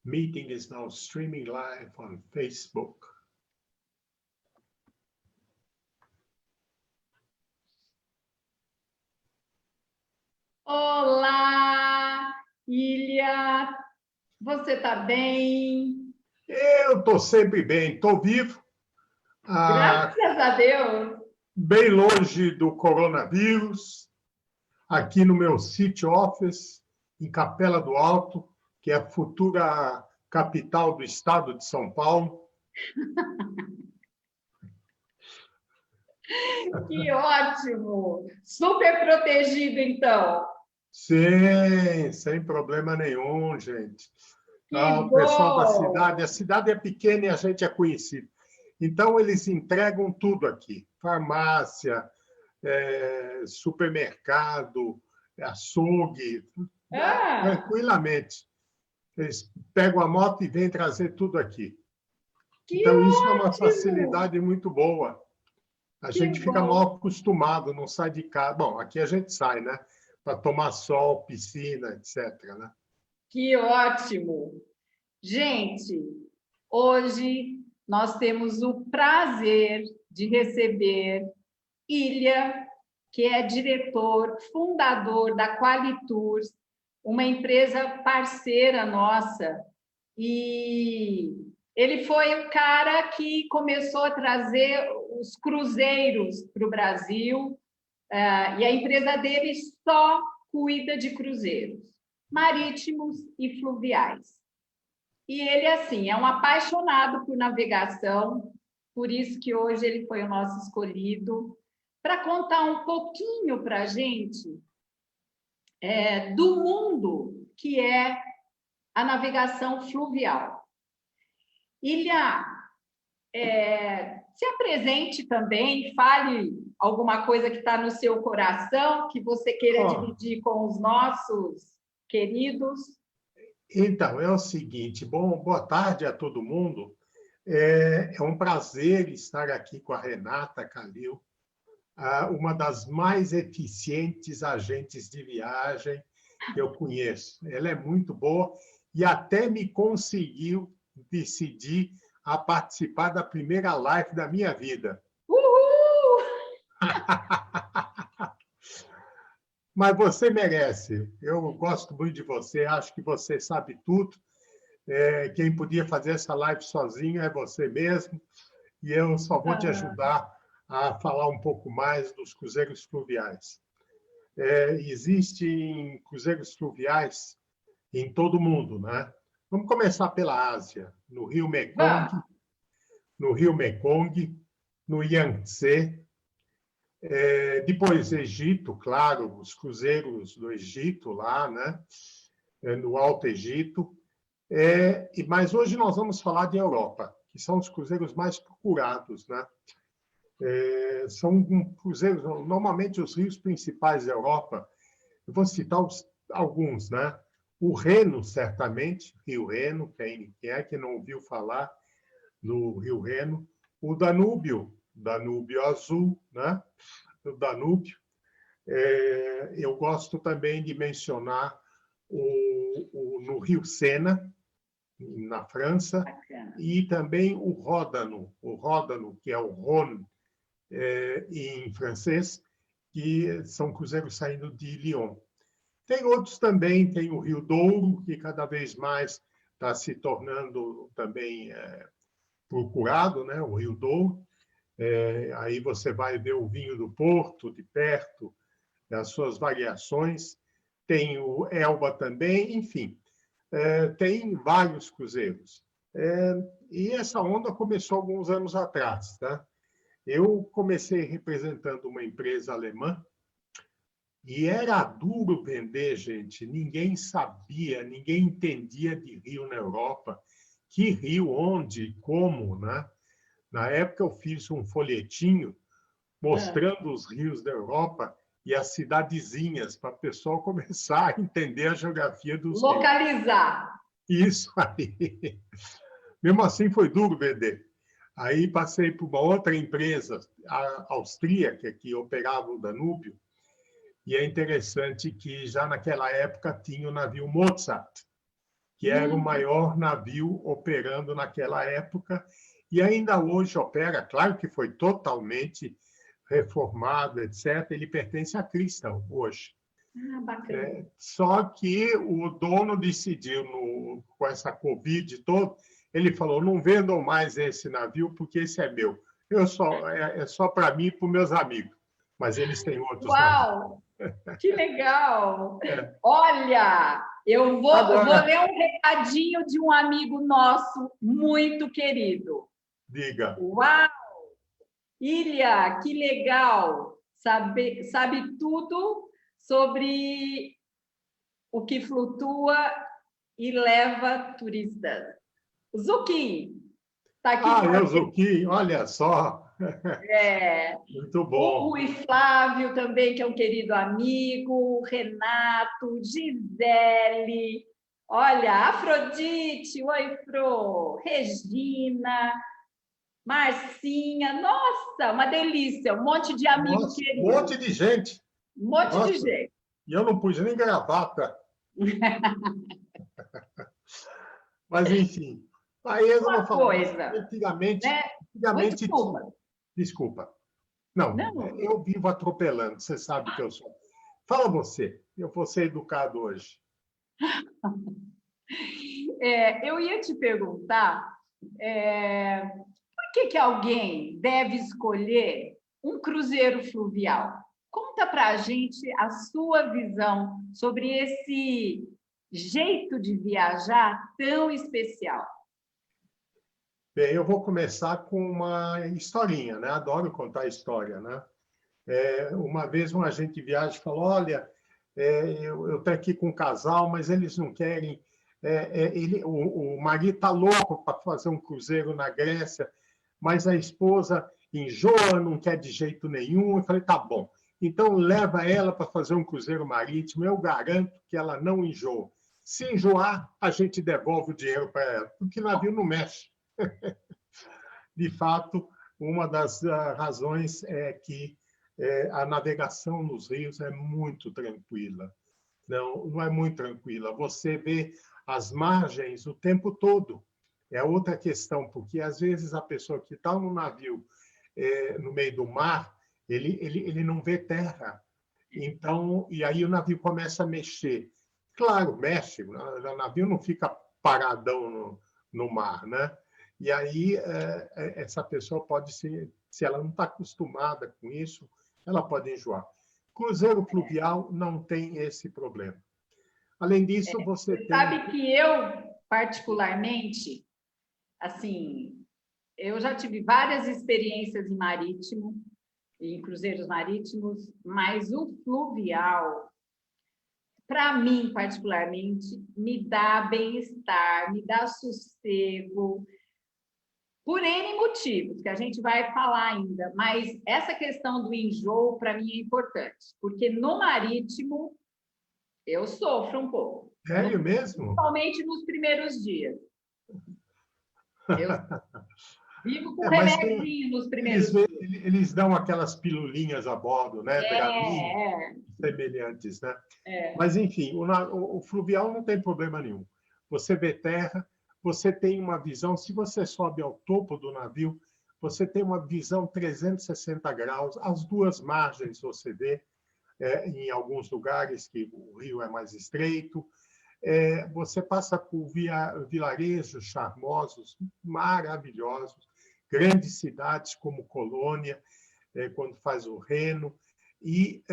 Meeting is now streaming live on Facebook. Olá, Ilha! Você está bem? Eu estou sempre bem, estou vivo. Graças a Deus! Bem longe do coronavírus, aqui no meu city office, em Capela do Alto, que é a futura capital do estado de São Paulo. Que ótimo! Super protegido, então. Sim, sem problema nenhum, gente. O pessoal da cidade, a cidade é pequena e a gente é conhecido. Então, eles entregam tudo aqui. Farmácia, supermercado, açougue, tranquilamente. Eles pegam a moto e vêm trazer tudo aqui. Então, isso é uma facilidade muito boa. A gente fica mal acostumado, não sai de casa. Bom, aqui a gente sai, né? Para tomar sol, piscina, etc. Né? Que ótimo! Gente, hoje nós temos o prazer de receber Ilha, que é diretor, fundador da Qualitours, uma empresa parceira nossa. E ele foi o cara que começou a trazer os cruzeiros para o Brasil, e a empresa dele só cuida de cruzeiros marítimos e fluviais. E ele, assim, é um apaixonado por navegação, por isso que hoje ele foi o nosso escolhido, para contar um pouquinho para a gente do mundo que é a navegação fluvial. Ilha, se apresente também, fale alguma coisa que está no seu coração, que você queira dividir com os nossos queridos. Então, é o seguinte, boa tarde a todo mundo. É um prazer estar aqui com a Renata Calil, uma das mais eficientes agentes de viagem que eu conheço. Ela é muito boa e até me conseguiu decidir a participar da primeira live da minha vida. Uhul! Mas você merece. Eu gosto muito de você, acho que você sabe tudo. Quem podia fazer essa live sozinho é você mesmo. E eu só vou te ajudar a falar um pouco mais dos cruzeiros fluviais. Existem cruzeiros fluviais em todo o mundo, né? Vamos começar pela Ásia, no Rio Mekong, no Yangtze. Depois, Egito, claro, os cruzeiros do Egito lá, né? No Alto Egito. Mas hoje nós vamos falar de Europa, que são os cruzeiros mais procurados, né? São cruzeiros, normalmente os rios principais da Europa. Eu vou citar alguns, né? O Reno, certamente, Rio Reno, quem é que não ouviu falar do Rio Reno? O Danúbio Azul, né? O Danúbio. Eu gosto também de mencionar no Rio Sena, na França, e também o Ródano, que é o Rhône em francês, que são cruzeiros saindo de Lyon. Tem outros também, tem o Rio Douro, que cada vez mais está se tornando também procurado, né? O Rio Douro. Aí você vai ver o vinho do Porto de perto, as suas variações. Tem o Elba também, enfim. Tem vários cruzeiros. E essa onda começou alguns anos atrás. Tá? Eu comecei representando uma empresa alemã e era duro vender, gente. Ninguém sabia, ninguém entendia de rio na Europa. Que rio, onde, como, né? Na época eu fiz um folhetinho mostrando os rios da Europa e as cidadezinhas, para o pessoal começar a entender a geografia dos rios. Localizar. Isso aí. Mesmo assim, foi duro vender. Aí passei por uma outra empresa, a austríaca, que operava o Danúbio, e é interessante que já naquela época tinha o navio Mozart. que era o maior navio operando naquela época, e ainda hoje opera, claro que foi totalmente reformado, etc. Ele pertence à Crystal hoje. Ah, bacana. Só que o dono decidiu, com essa Covid toda, ele falou, não vendam mais esse navio, porque esse é meu. É só para mim e para os meus amigos. Mas eles têm outros navios. Uau! Que legal! É. Olha, eu vou Agora, ler um recadinho de um amigo nosso muito querido. diga. Uau! Ilha, que legal! Sabe tudo sobre o que flutua e leva turistas. Zuki, está aqui com a gente. Zuki, olha só. Muito O bom. Rui Flávio também, que é um querido amigo, Renato, Gisele, olha, Afrodite, oi, Fro, Regina, Marcinha, nossa, uma delícia, um monte de amigos queridos. Um monte de gente. Um monte de gente. E eu não pus nem gravata. Mas, enfim. Aí eu vou falar. Coisa, antigamente, né? Desculpa. Não, eu vivo atropelando, você sabe que eu sou. Fala você, eu vou ser educado hoje. Eu ia te perguntar por que alguém deve escolher um cruzeiro fluvial? Conta para a gente a sua visão sobre esse jeito de viajar tão especial. Bem, eu vou começar com uma historinha, né? Adoro contar história, né? Uma vez um agente de viagem falou, olha, eu estou aqui com um casal, mas eles não querem... o marido está louco para fazer um cruzeiro na Grécia, mas a esposa enjoa, não quer de jeito nenhum. Eu falei, tá bom, então leva ela para fazer um cruzeiro marítimo, eu garanto que ela não enjoa. Se enjoar, a gente devolve o dinheiro para ela, porque o navio não mexe. De fato, uma das razões é que a navegação nos rios é muito tranquila. Não é muito tranquila. Você vê as margens o tempo todo. É outra questão, porque às vezes a pessoa que está no navio, no meio do mar, ele não vê terra. Então, e aí o navio começa a mexer. Claro, mexe, o navio não fica paradão no mar, né? E aí essa pessoa pode ser, se ela não está acostumada com isso, ela pode enjoar. Cruzeiro fluvial não tem esse problema. Além disso, você tem... Sabe que eu, particularmente, assim, eu já tive várias experiências em cruzeiros marítimos, mas o fluvial, para mim, particularmente, me dá bem-estar, me dá sossego, por N motivos, que a gente vai falar ainda, mas essa questão do enjoo, para mim, é importante, porque no marítimo eu sofro um pouco. Sério mesmo? Principalmente nos primeiros dias. Eu vivo com remedinho nos primeiros dias. Eles dão aquelas pilulinhas a bordo, né? Semelhantes, né? Mas, enfim, o fluvial não tem problema nenhum. Você vê terra, você tem uma visão, se você sobe ao topo do navio, você tem uma visão 360 graus, as duas margens você vê, em alguns lugares que o rio é mais estreito, você passa por vilarejos charmosos, maravilhosos, grandes cidades como Colônia, quando faz o Reno, e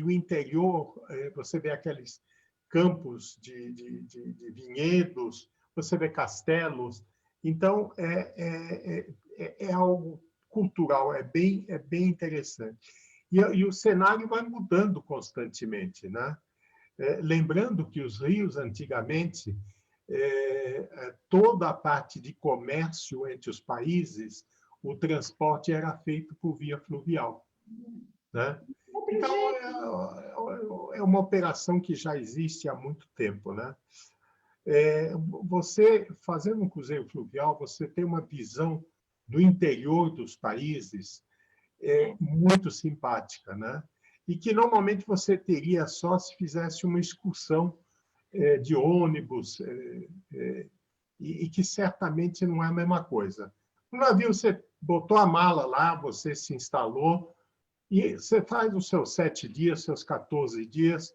o interior, você vê aqueles campos de vinhedos, você vê castelos. Então, é algo cultural, é bem interessante. E o cenário vai mudando constantemente, né? Lembrando que os rios, antigamente, toda a parte de comércio entre os países, o transporte era feito por via fluvial, né? Então, é uma operação que já existe há muito tempo, né? Você, fazendo um cruzeiro fluvial, você tem uma visão do interior dos países muito simpática, né? E que normalmente você teria só se fizesse uma excursão de ônibus, e que certamente não é a mesma coisa. No navio, você botou a mala lá, você se instalou, e você faz os seus 7 dias, seus 14 dias,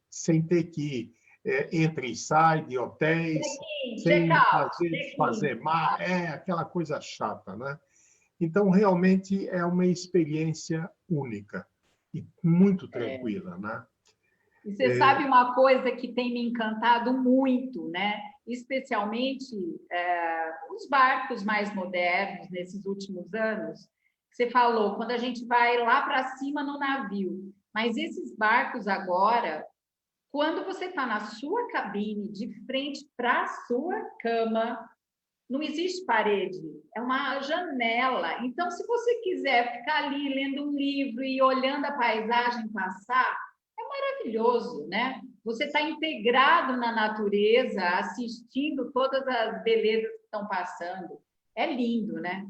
sem ter que entra e sai de hotéis, Check-in, sem check-out, fazer, check-in. aquela coisa chata, né? Então, realmente, é uma experiência única e muito tranquila, né? E você sabe uma coisa que tem me encantado muito, né? Especialmente os barcos mais modernos nesses últimos anos. Você falou, quando a gente vai lá para cima no navio. Mas esses barcos agora, quando você está na sua cabine, de frente para a sua cama, não existe parede, é uma janela. Então, se você quiser ficar ali lendo um livro e olhando a paisagem passar, é maravilhoso, né? Você está integrado na natureza, assistindo todas as belezas que estão passando. É lindo, né?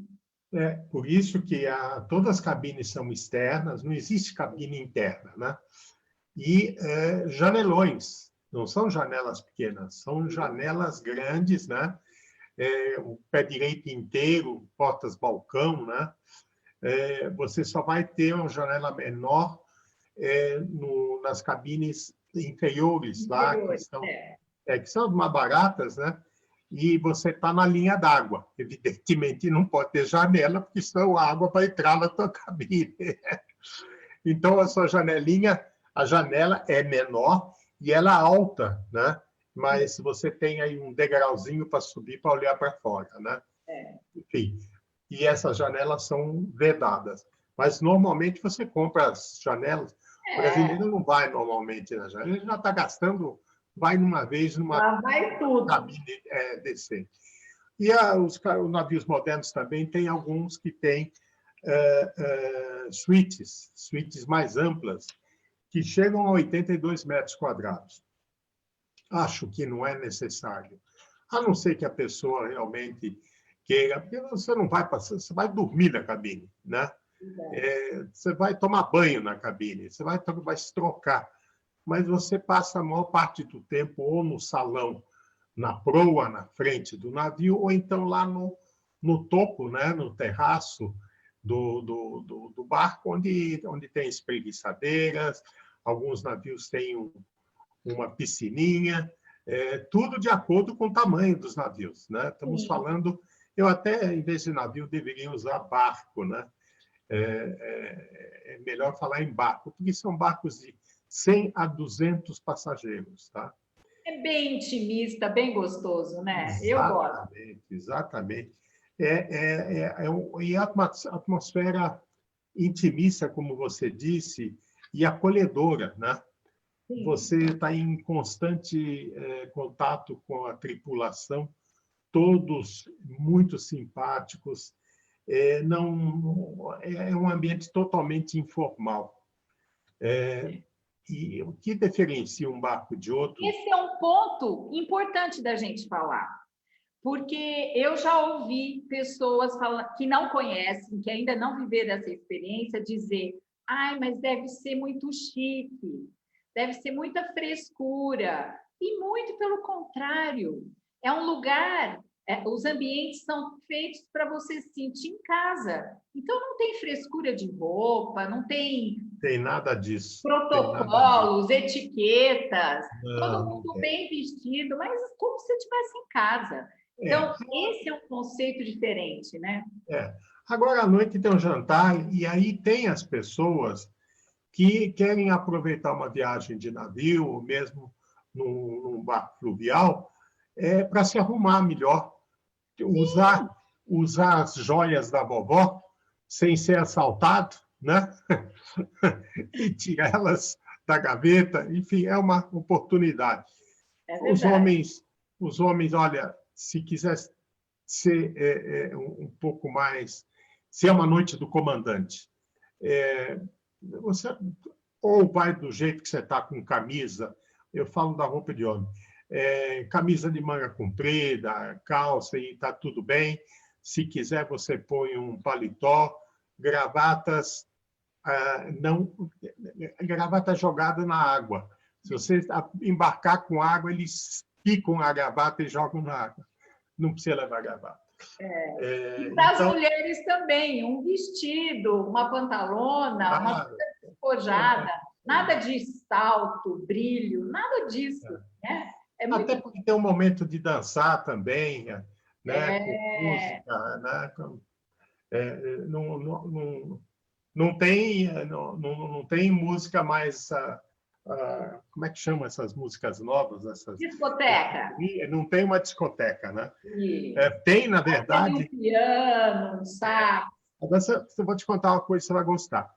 Por isso que todas as cabines são externas, não existe cabine interna, né? E janelões, não são janelas pequenas, são janelas grandes, né? O pé direito inteiro, portas-balcão, né? Você só vai ter uma janela menor nas cabines inferiores lá, Interiores, que são as mais baratas, né? E você está na linha d'água. Evidentemente, não pode ter janela, porque senão a água vai entrar na tua cabine. Então, a sua janelinha, a janela é menor e ela é alta, né? Mas você tem aí um degrauzinho para subir para olhar para fora, né? Enfim, e essas janelas são vedadas. Mas, normalmente, você compra as janelas. O brasileiro não vai normalmente na janela, ele já está gastando, vai numa vez numa lá vai tudo. cabine decente. E os navios modernos também tem alguns que têm suítes mais amplas, que chegam a 82 metros quadrados. Acho que não é necessário, a não ser que a pessoa realmente queira, porque você não vai passar, você vai dormir na cabine, né? Você vai tomar banho na cabine, você vai se trocar, mas você passa a maior parte do tempo ou no salão, na proa, na frente do navio, ou então lá no topo, né, no terraço do barco, onde tem espreguiçadeiras, alguns navios têm uma piscininha, tudo de acordo com o tamanho dos navios, né? Estamos falando, eu até, em vez de navio, deveria usar barco, né? É melhor falar em barco, porque são barcos de 100 a 200 passageiros, tá? É bem intimista, bem gostoso, né? Eu gosto. Exatamente. E a atmosfera intimista, como você disse, e acolhedora, né? Sim. Você está em constante contato com a tripulação, todos muito simpáticos, não, é um ambiente totalmente informal. E o que diferencia um barco de outro? Esse é um ponto importante da gente falar, porque eu já ouvi pessoas que não conhecem, que ainda não viveram essa experiência, dizer: ai, mas deve ser muito chique, deve ser muita frescura. E muito pelo contrário, é um lugar, os ambientes são feitos para você se sentir em casa. Então, não tem frescura de roupa, não tem Tem nada disso. protocolos, etiquetas, todo Não mundo tem. bem vestido, mas como se estivesse em casa. Então, esse é um conceito diferente, né? Agora, à noite tem um jantar, e aí tem as pessoas que querem aproveitar uma viagem de navio, ou mesmo num barco fluvial, para se arrumar melhor, usar as joias da vovó sem ser assaltado, né? E tirá-las da gaveta, enfim, é uma oportunidade. Os homens, olha, se quiser ser um pouco mais, se é uma noite do comandante, você ou vai do jeito que você está com camisa, eu falo da roupa de homem, camisa de manga comprida, calça e está tudo bem. Se quiser, você põe um paletó, gravatas, não, gravata jogada na água. Se você embarcar com água, eles picam a gravata e jogam na água. Não precisa levar gravata. E para as Então, mulheres também, um vestido, uma pantalona, uma coisa despojada, nada de salto, brilho, nada disso. Né? Até porque tem um momento de dançar também, né? Com música, né? Não tem música mais... como é que chama essas músicas novas? Discoteca. Não tem uma discoteca, né? E... tem, na verdade... Tem um piano, um sax. Agora, eu vou te contar uma coisa que você vai gostar.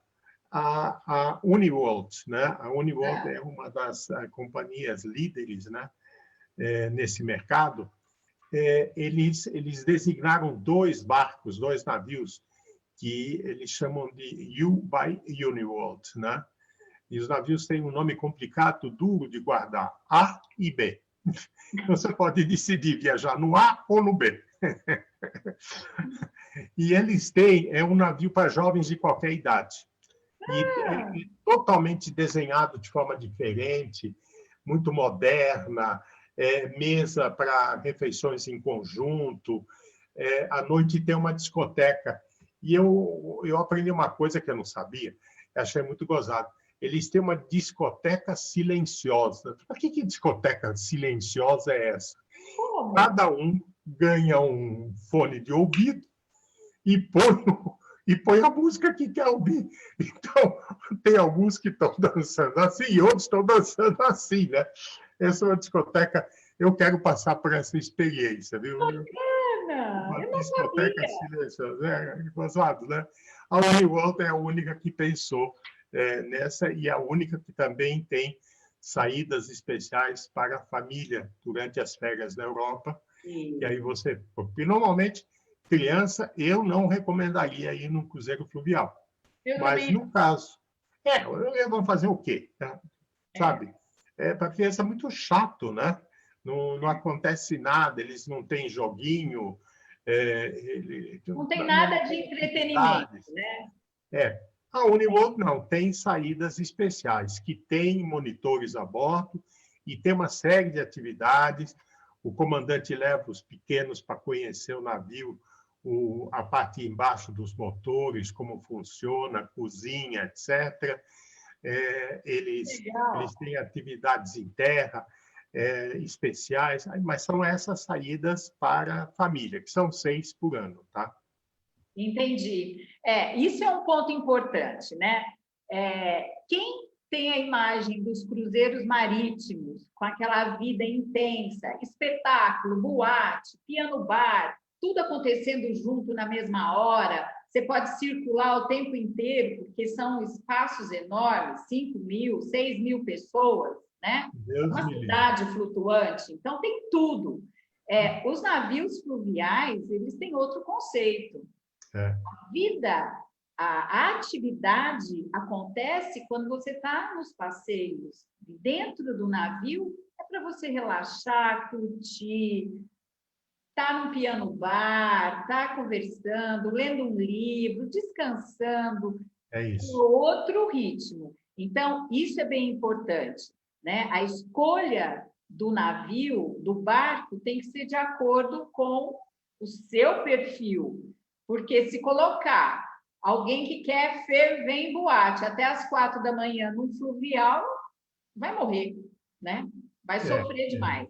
A Uniworld, né? A Uniworld é uma das companhias líderes, né? Nesse mercado. Eles designaram 2 barcos, 2 navios, que eles chamam de U by Uniworld, né? E os navios têm um nome complicado, duro de guardar, A e B. Então, você pode decidir viajar no A ou no B. E eles têm um navio para jovens de qualquer idade. E é totalmente desenhado de forma diferente, muito moderna, mesa para refeições em conjunto, à noite tem uma discoteca. E eu aprendi uma coisa que eu não sabia, achei muito gozado. Eles têm uma discoteca silenciosa. Para que discoteca silenciosa é essa? Como? Cada um ganha um fone de ouvido e põe a música que quer ouvir. Então, tem alguns que estão dançando assim e outros estão dançando assim, né? Essa é uma discoteca. Eu quero passar por essa experiência, viu? Bacana! Eu não discoteca sabia. silenciosa, gozado, né? A Uniworld é a única que pensou nessa e a única que também tem saídas especiais para a família durante as férias na Europa. Sim. E aí você... Porque, normalmente, criança, eu não recomendaria ir num cruzeiro fluvial. Mas, também... no caso... vão fazer o quê? Sabe? Para criança é muito chato, né? Não acontece nada, eles não têm joguinho... não tem nada de entretenimento, né? A Uniworld não, tem saídas especiais, que tem monitores a bordo e tem uma série de atividades. O comandante leva os pequenos para conhecer o navio, a parte embaixo dos motores, como funciona, a cozinha, etc. Eles têm atividades em terra especiais, mas são essas saídas para a família, que são 6 por ano, tá? Entendi. Isso é um ponto importante, né? Quem tem a imagem dos cruzeiros marítimos, com aquela vida intensa, espetáculo, boate, piano bar, tudo acontecendo junto na mesma hora, você pode circular o tempo inteiro, porque são espaços enormes, 5.000, 6.000 pessoas, né? Uma cidade flutuante, então tem tudo. Os navios fluviais, eles têm outro conceito. A vida, a atividade acontece quando você está nos passeios. Dentro do navio é para você relaxar, curtir, estar num piano bar, estar conversando, lendo um livro, descansando. Outro ritmo. Então, isso é bem importante, né? A escolha do navio, do barco, tem que ser de acordo com o seu perfil. Porque se colocar alguém que quer ferver em boate até as 4 da manhã num fluvial, vai morrer, né? Vai sofrer demais.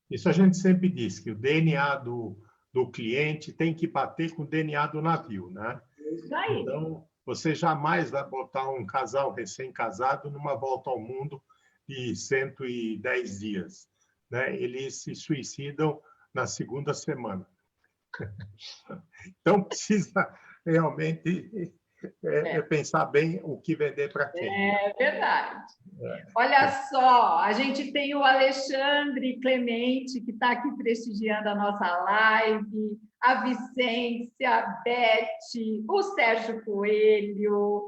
Isso a gente sempre diz, que o DNA do cliente tem que bater com o DNA do navio, né? Isso aí. Então, você jamais vai botar um casal recém-casado numa volta ao mundo de 110 dias, né? Eles se suicidam na segunda semana. Então, precisa realmente pensar bem o que vender para quem. É verdade. Olha só, a gente tem o Alexandre Clemente, que está aqui prestigiando a nossa live, a Vicência, a Beth, o Sérgio Coelho,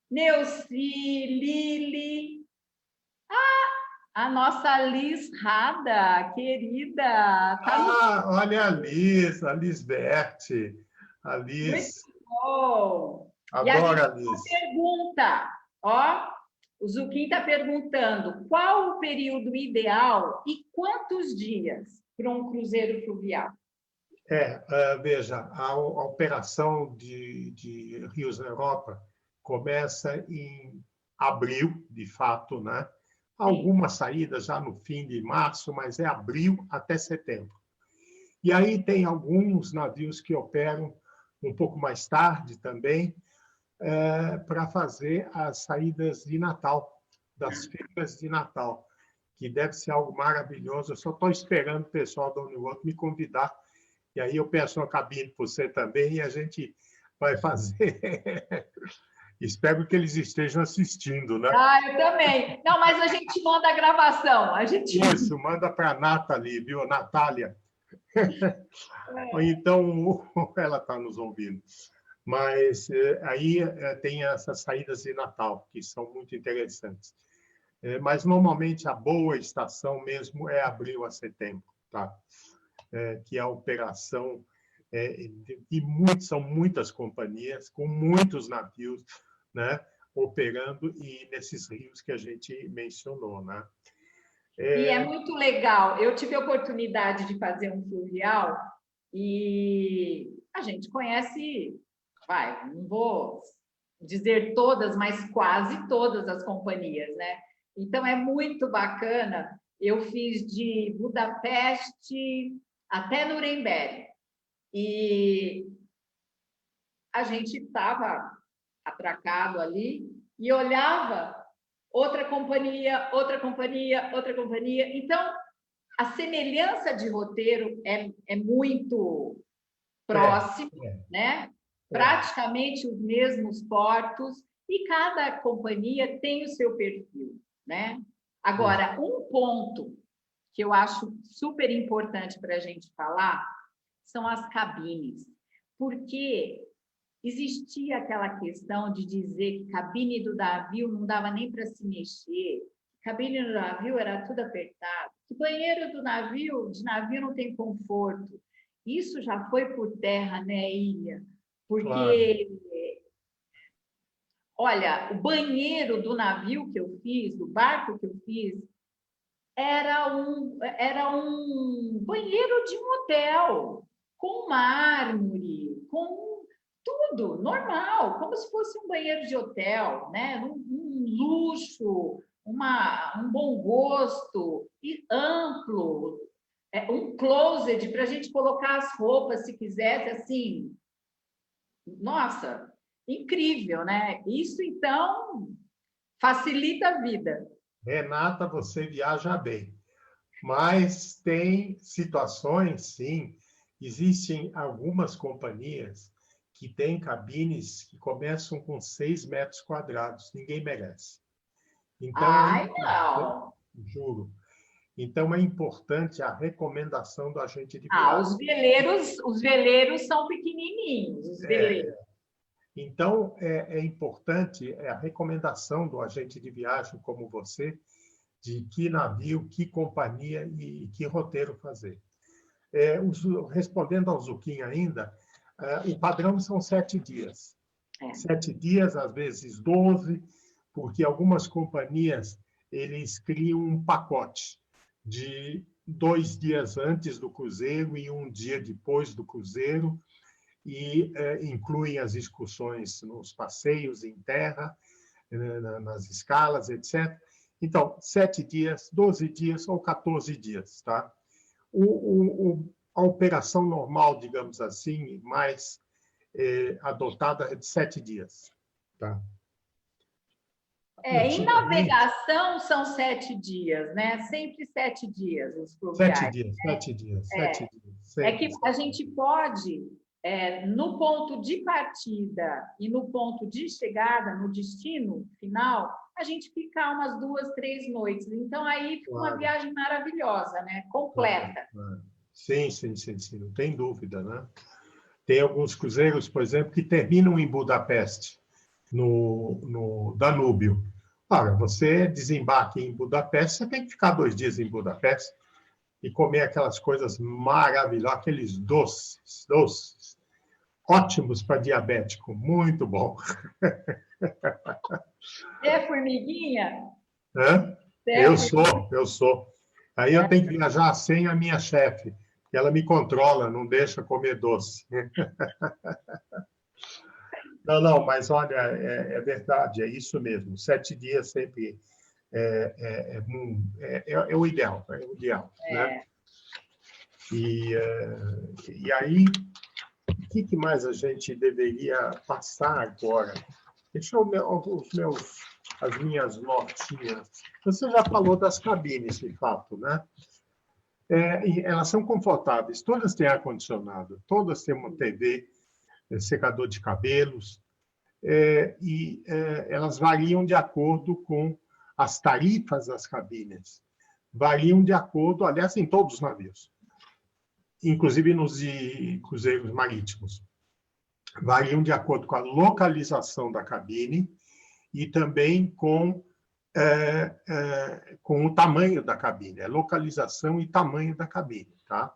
Neuci, Lili, a nossa Liz Rada, querida. Olha a Liz Berti, a Liz. Muito bom. Adoro a Liz. Uma pergunta, O Zuquim está perguntando qual o período ideal e quantos dias para um cruzeiro fluvial? Veja, a operação de Rios na Europa começa em abril, de fato, né? Algumas saídas já no fim de março, mas é abril até setembro. E aí tem alguns navios que operam um pouco mais tarde também, para fazer as saídas de Natal, das feiras de Natal, que deve ser algo maravilhoso. Eu só estou esperando o pessoal da Uniworld me convidar, e aí eu peço uma cabine para você também, e a gente vai fazer. Espero que eles estejam assistindo, né? Eu também. Não, mas a gente manda a gravação. Isso, manda para a Nathalie, viu? Natália. Então, ela está nos ouvindo. Mas aí tem essas saídas de Natal, que são muito interessantes. Mas, normalmente, a boa estação mesmo é abril a setembro, tá? Que é a operação... são muitas companhias, com muitos navios, né, operando e nesses rios que a gente mencionou, né? E é muito legal. Eu tive a oportunidade de fazer um fluvial e a gente conhece, não vou dizer todas, mas quase todas as companhias, né? Então é muito bacana. Eu fiz de Budapeste até Nuremberg e a gente estava atracado ali e olhava outra companhia, outra companhia, outra companhia. Então, a semelhança de roteiro é muito próximo, né? Praticamente os mesmos portos, e cada companhia tem o seu perfil, né? Agora, um ponto que eu acho super importante para a gente falar são as cabines, porque existia aquela questão de dizer que cabine do navio não dava nem para se mexer, cabine do navio era tudo apertado, que banheiro de navio não tem conforto. Isso já foi por terra, né, Ilha? Porque, olha, o banheiro do navio que eu fiz, do barco que eu fiz, era um banheiro de motel, com mármore, com tudo normal, como se fosse um banheiro de hotel, né? Um luxo, um bom gosto e amplo, um closet para a gente colocar as roupas se quisesse, assim. Nossa, incrível, né? Isso, então, facilita a vida. Renata, você viaja bem. Mas tem situações, sim. Existem algumas companhias que têm cabines que começam com 6 metros quadrados. Ninguém merece. Então, não! Juro. Então, é importante a recomendação do agente de viagem. Os veleiros são pequenininhos, os veleiros. Então, é importante a recomendação do agente de viagem, como você, de que navio, que companhia e que roteiro fazer. Respondendo ao Zuquim ainda, o padrão são 7 dias. 7 dias, às vezes 12, porque algumas companhias eles criam um pacote de 2 dias antes do cruzeiro e 1 dia depois do cruzeiro, e incluem as excursões nos passeios em terra, nas escalas, etc. Então, 7 dias, 12 dias ou 14 dias, tá? A operação normal, digamos assim, mais adotada é de 7 dias, tá? Em navegação são 7 dias, né? Sempre 7 dias os fluviais. 7 dias, 7 dias, 7 dias. É que a gente pode, no ponto de partida e no ponto de chegada, no destino final, a gente ficar umas 2, 3 noites. Então, aí fica uma viagem maravilhosa, né? Completa. Sim, não tem dúvida, né? Tem alguns cruzeiros, por exemplo, que terminam em Budapeste, no Danúbio. Olha, você desembarca em Budapeste, você tem que ficar 2 dias em Budapeste e comer aquelas coisas maravilhosas, aqueles doces. Ótimos para diabético, muito bom. É formiguinha? Hã? É Eu formiguinha? sou, eu sou. Aí eu tenho que viajar sem a minha chefe, que ela me controla, não deixa comer doce. Não, não, mas olha, é verdade, é isso mesmo. 7 dias sempre é o ideal, né? É. E aí, o que mais a gente deveria passar agora? Deixa eu ver as minhas notinhas. Você já falou das cabines, de fato, né? E elas são confortáveis, todas têm ar-condicionado, todas têm uma TV, secador de cabelos, elas variam de acordo com as tarifas das cabines. Variam de acordo, aliás, em todos os navios, inclusive nos de cruzeiros marítimos. Variam de acordo com a localização da cabine e também com o tamanho da cabine, a localização e tamanho da cabine. Tá?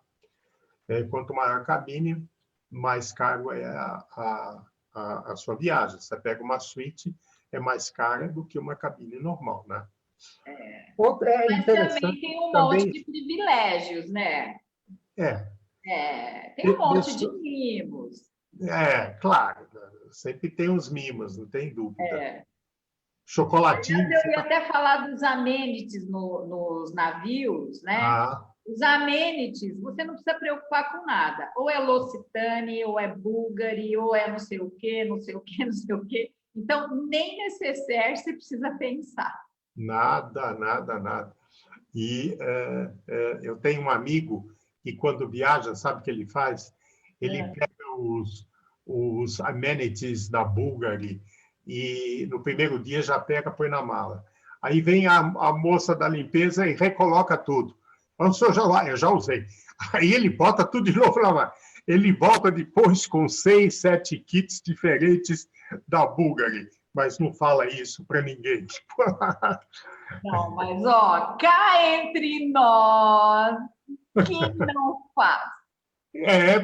Quanto maior a cabine, mais caro é a sua viagem. Você pega uma suíte, é mais cara do que uma cabine normal. Né? Outra é Mas também interessante. tem um monte Também, de privilégios, né? é, Tem um monte deixa, de mimos. claro, sempre tem os mimos, não tem dúvida. É. Chocolatinho. Eu ia até falar dos amenities nos navios, né? Ah, Os amenities, você não precisa preocupar com nada. Ou é L'Occitane, ou é Bulgari, ou é não sei o quê, não sei o quê, não sei o quê. Então, nem necessaire você precisa pensar. nada, nada, nada. E eu tenho um amigo que, quando viaja, sabe o que ele faz? Ele pega os amenities da Bulgari e, no primeiro dia, já pega, põe na mala. Aí vem a moça da limpeza e recoloca tudo. O senhor eu já usei. Aí ele bota tudo de novo na mala. Ele volta depois com 6, 7 kits diferentes da Bulgari, mas não fala isso para ninguém. Não, mas ó, cá entre nós, quem não faz?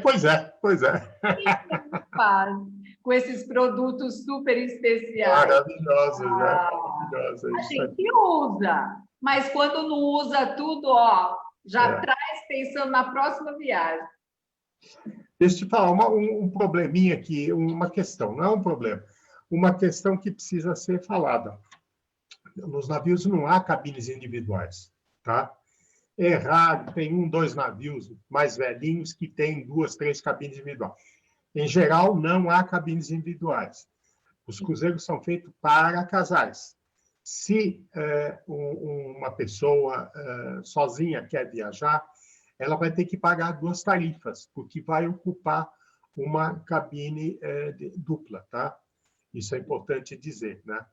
Pois é, pois é. Quem não faz com esses produtos super especiais? Maravilhosos, né? Ah, Maravilhosos, é a isso aí. gente usa, mas quando não usa tudo, ó, já É. traz pensando na próxima viagem. Deixa eu te falar um probleminha aqui, uma questão, não é um problema, uma questão que precisa ser falada. Nos navios não há cabines individuais, tá? É raro, tem 1, 2 navios mais velhinhos que têm 2, 3 cabines individuais. Em geral, não há cabines individuais. Os cruzeiros são feitos para casais. Se uma pessoa sozinha quer viajar, ela vai ter que pagar 2 tarifas, porque vai ocupar uma cabine dupla, tá? Isso é importante dizer, né?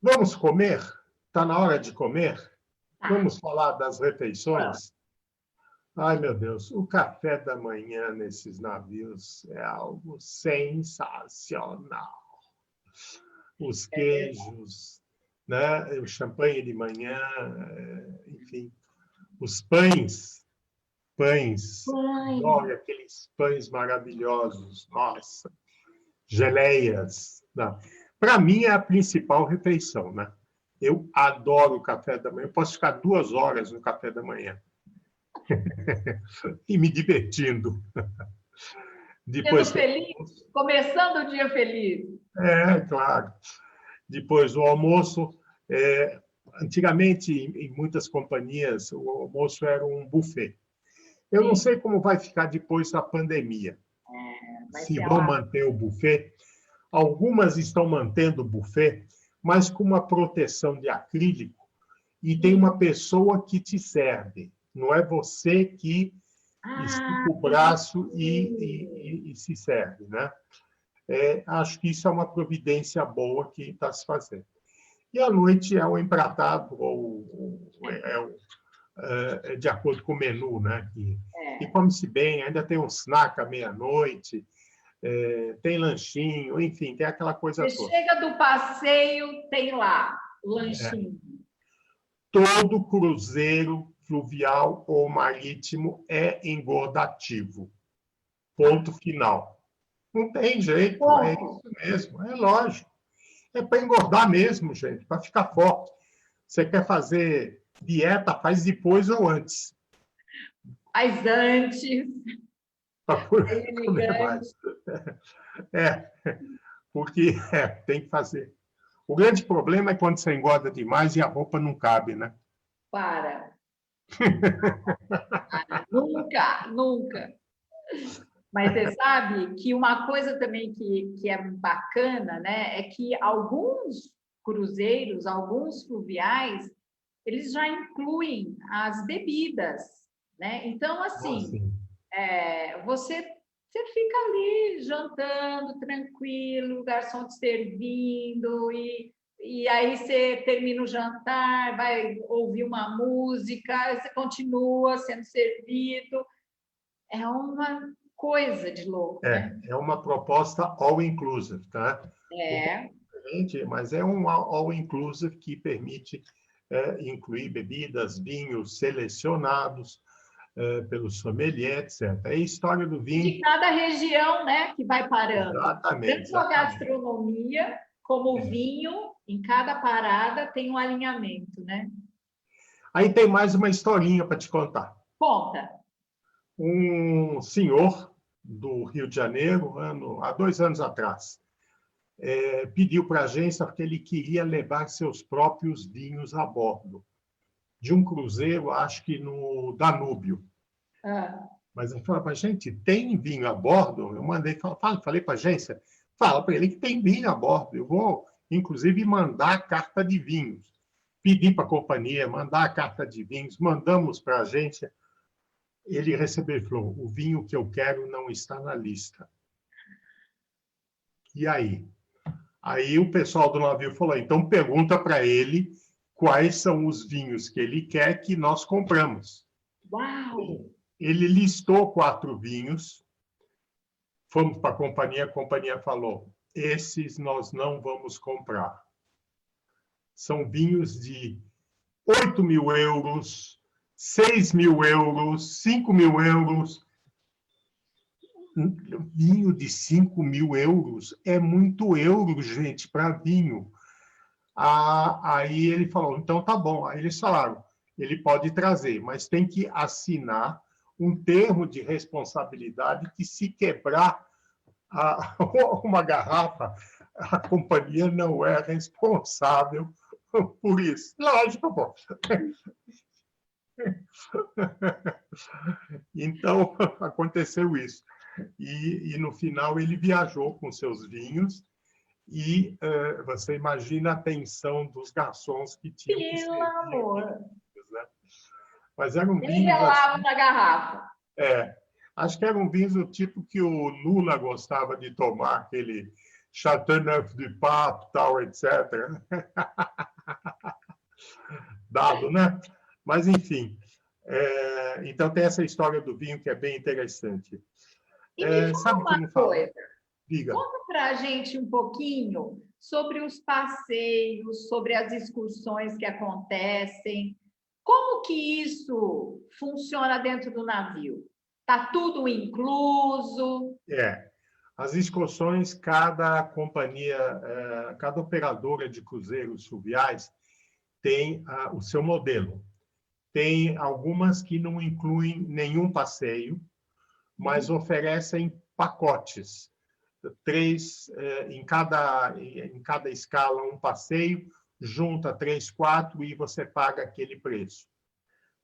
Vamos comer? Está na hora de comer? Tá. Vamos falar das refeições? Ai, meu Deus, o café da manhã nesses navios é algo sensacional. Os queijos, né? O champanhe de manhã, enfim, os pães, Ai, adoro aqueles pães maravilhosos, nossa, geleias. Para mim é a principal refeição, né? Eu adoro o café da manhã, eu posso ficar 2 horas no café da manhã e me divertindo. sendo Depois tem o feliz, almoço. começando o dia feliz. Claro. Depois do almoço, antigamente, em muitas companhias, o almoço era um buffet. Eu não Sim, sei como vai ficar depois da pandemia. vai Se ser vão uma. manter o buffet. Algumas estão mantendo o buffet, mas com uma proteção de acrílico e tem uma pessoa que te serve. Não é você que estica Ah, o braço e se serve, né? Acho que isso é uma providência boa que está se fazendo. E à noite é o empratado, de acordo com o menu, né? Que come-se bem, ainda tem um snack à meia-noite, tem lanchinho, enfim, tem aquela coisa você toda. chega do passeio, tem lá o É. lanchinho. Todo cruzeiro fluvial ou marítimo é engordativo. Ponto final. Não tem jeito, é isso mesmo, é lógico. É para engordar mesmo, gente, para ficar forte. Você quer fazer dieta, faz depois ou antes. Faz antes, Para comer elegante. mais. É, porque tem que fazer. O grande problema é quando você engorda demais e a roupa não cabe, né? Para. Nunca, nunca. Mas você sabe que uma coisa também que é bacana, né, é que alguns cruzeiros, alguns fluviais, eles já incluem as bebidas, né? Então, assim, Assim. você fica ali jantando tranquilo, o garçom te servindo, e aí você termina o jantar, vai ouvir uma música, você continua sendo servido. É uma coisa de louco, né? É uma proposta all-inclusive, tá? É. Diferente, mas é um all-inclusive que permite incluir bebidas, vinhos selecionados pelos sommeliers, etc. É a história do vinho. De cada região, né, que vai parando. Exatamente, Tanto a exatamente. gastronomia como o É. vinho, em cada parada tem um alinhamento, né? Aí tem mais uma historinha para te contar. Conta. Um senhor do Rio de Janeiro, há 2 anos atrás, pediu para a agência porque ele queria levar seus próprios vinhos a bordo de um cruzeiro, acho que no Danúbio. Ah, Mas ele falou para a gente, tem vinho a bordo? Eu falei para a agência, fala para ele que tem vinho a bordo. Eu vou, inclusive, mandar a carta de vinhos. Pedi para a companhia mandar a carta de vinhos, mandamos para a agência. Ele recebeu e falou, o vinho que eu quero não está na lista. E aí? Aí o pessoal do navio falou, então pergunta para ele quais são os vinhos que ele quer que nós compramos. uau! Ele listou 4 vinhos, fomos para a companhia falou, esses nós não vamos comprar. São vinhos de 8.000 euros, 6.000 euros, 5.000 euros. Vinho de 5.000 euros é muito euro, gente, para vinho. Aí ele falou, então tá bom. Aí eles falaram, ele pode trazer, mas tem que assinar um termo de responsabilidade que se quebrar uma garrafa, a companhia não é responsável por isso. Lógico, pô. Então, aconteceu isso. E no final ele viajou com seus vinhos e você imagina a tensão dos garçons que tinham que Pelo servir amor! aqueles vinhos, né? Mas eram Nem vinhos relava assim, na garrafa. acho que eram vinhos do tipo que o Lula gostava de tomar, aquele Chateauneuf du Pape, tal, etc. Dado, né? Mas, enfim. Então, tem essa história do vinho que é bem interessante. E me fala Sabe uma como fala? coisa, Diga. conta para a gente um pouquinho sobre os passeios, sobre as excursões que acontecem. Como que isso funciona dentro do navio? Está tudo incluso? As excursões, cada companhia, cada operadora de cruzeiros fluviais tem o seu modelo. Tem algumas que não incluem nenhum passeio, mas oferecem pacotes. 3 em cada escala, um passeio, junta 3, 4 e você paga aquele preço.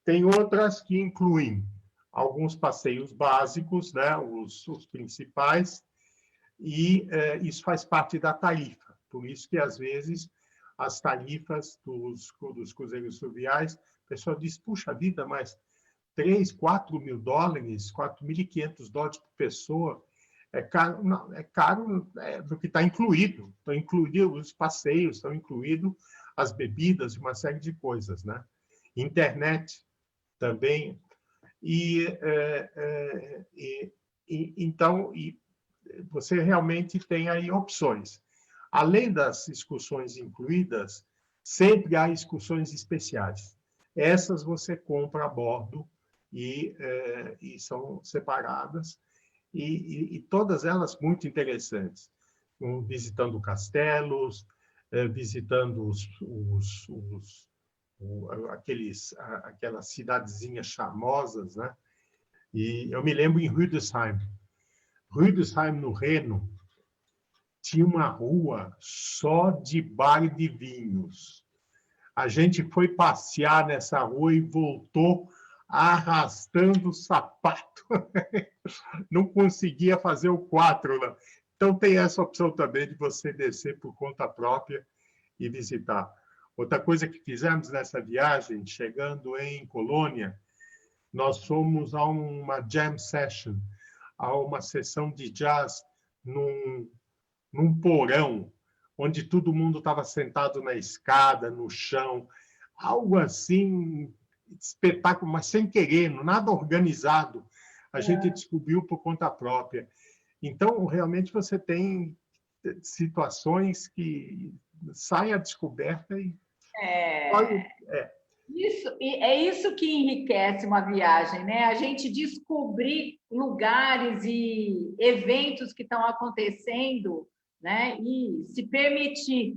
Tem outras que incluem alguns passeios básicos, né, os principais, e isso faz parte da tarifa. Por isso que, às vezes, as tarifas dos cruzeiros fluviais, o pessoal diz, puxa vida, mas 3, 4 mil dólares, 4.500 dólares por pessoa, é caro, não, é caro do que está incluído. Estão incluídos os passeios, estão incluídos as bebidas, uma série de coisas, né? Internet também. Então, você realmente tem aí opções. Além das excursões incluídas, sempre há excursões especiais. Essas você compra a bordo e são separadas. e todas elas muito interessantes. Visitando castelos, visitando aquelas cidadezinhas charmosas, né? E eu me lembro em Rüdesheim. Rüdesheim, no Reno, tinha uma rua só de bar de vinhos. A gente foi passear nessa rua e voltou arrastando o sapato. Não conseguia fazer o 4 lá. Então, tem essa opção também de você descer por conta própria e visitar. Outra coisa que fizemos nessa viagem, chegando em Colônia, nós fomos a uma jam session, a uma sessão de jazz num porão, onde todo mundo estava sentado na escada, no chão, algo assim, espetáculo, mas sem querer, nada organizado. A gente descobriu por conta própria. Então, realmente, você tem situações que saem à descoberta e... É isso que enriquece uma viagem, né? A gente descobrir lugares e eventos que estão acontecendo, né? E se permitir.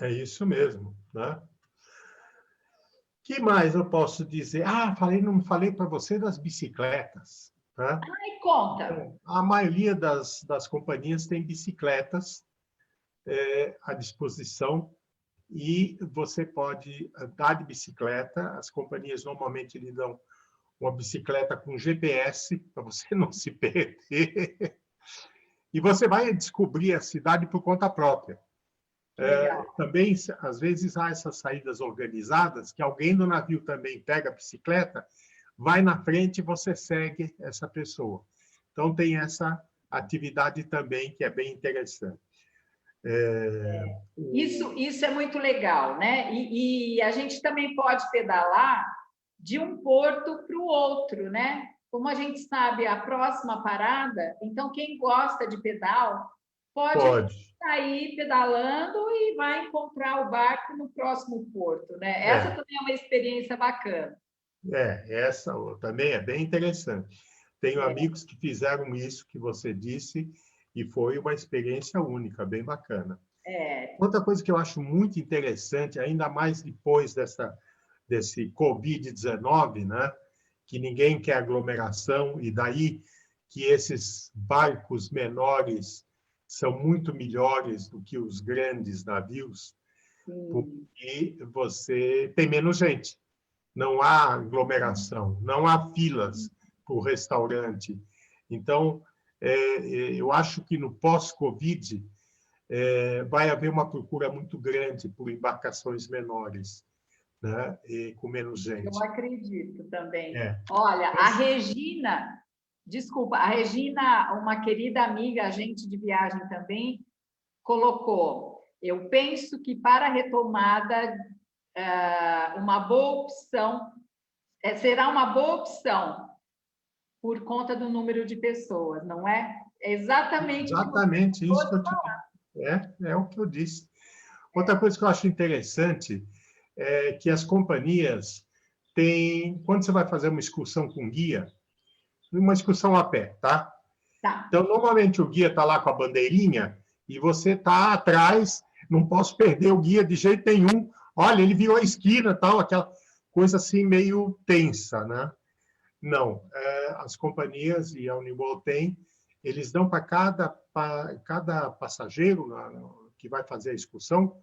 É isso mesmo, né? Que mais eu posso dizer? Não falei para você das bicicletas, né? Ai, conta. A maioria das companhias tem bicicletas à disposição e você pode andar de bicicleta. As companhias normalmente lhe dão uma bicicleta com GPS para você não se perder. E você vai descobrir a cidade por conta própria. Também, às vezes, há essas saídas organizadas, que alguém do navio também pega a bicicleta, vai na frente e você segue essa pessoa. Então, tem essa atividade também que é bem interessante. Isso é muito legal, né? E a gente também pode pedalar de um porto para o outro, né? Como a gente sabe a próxima parada, então quem gosta de pedal pode sair pedalando e vai encontrar o barco no próximo porto, né? Essa também é uma experiência bacana. Essa também é bem interessante. Tenho amigos que fizeram isso que você disse e foi uma experiência única, bem bacana. Outra coisa que eu acho muito interessante, ainda mais depois desse Covid-19, né? Que ninguém quer aglomeração, e daí que esses barcos menores são muito melhores do que os grandes navios, porque você tem menos gente. Não há aglomeração, não há filas para o restaurante. Então, eu acho que no pós-Covid vai haver uma procura muito grande por embarcações menores, né? E com menos gente. Eu acredito também. Olha, a Regina, desculpa, a Regina, uma querida amiga, agente de viagem também, colocou: eu penso que para a retomada, uma boa opção, será uma boa opção por conta do número de pessoas, não é? É exatamente isso que eu te é o que eu disse. Outra coisa que eu acho interessante é que as companhias têm, quando você vai fazer uma excursão com guia, uma excursão a pé, tá? Então, normalmente o guia está lá com a bandeirinha e você está atrás, não posso perder o guia de jeito nenhum. Olha, ele virou a esquina, tal, aquela coisa assim meio tensa, né? Não, as companhias e a Uniworld tem, eles dão para cada passageiro que vai fazer a excursão